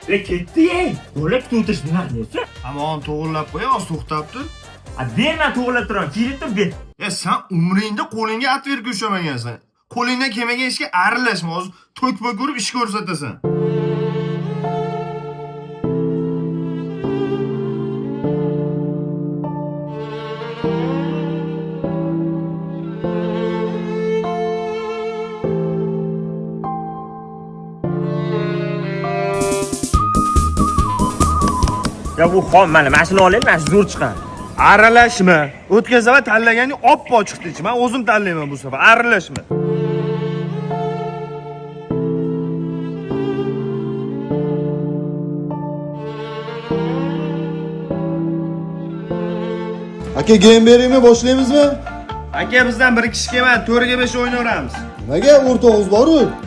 Ketdi-ey. To'g'rilab o'tish nima? Amon to'g'irlab qo'y, oz to'xtab tur. Berma to'g'rilab turaman. Kelib ber. Sen umringda qo'lingga at verib ushlamagansan. Qo'lingdan kelmagan ishga aralashma, hozir to'kpa ko'rib ish ko'rsatasan. Ya bu xom, mana shuni olaylik, mana shu zo'r chiqadi. Aralashma. O'tgan safar tanlaganing oppoq chiqdi-chi. Men o'zim tanlayman bu safar. Aralashma. Aka, game beraymi, boshlaymizmi? Aka, bizdan bir kishi kelmadi, 4 ga 5 o'ynaveramiz. Nimaga o'rtog'iz bor-ku?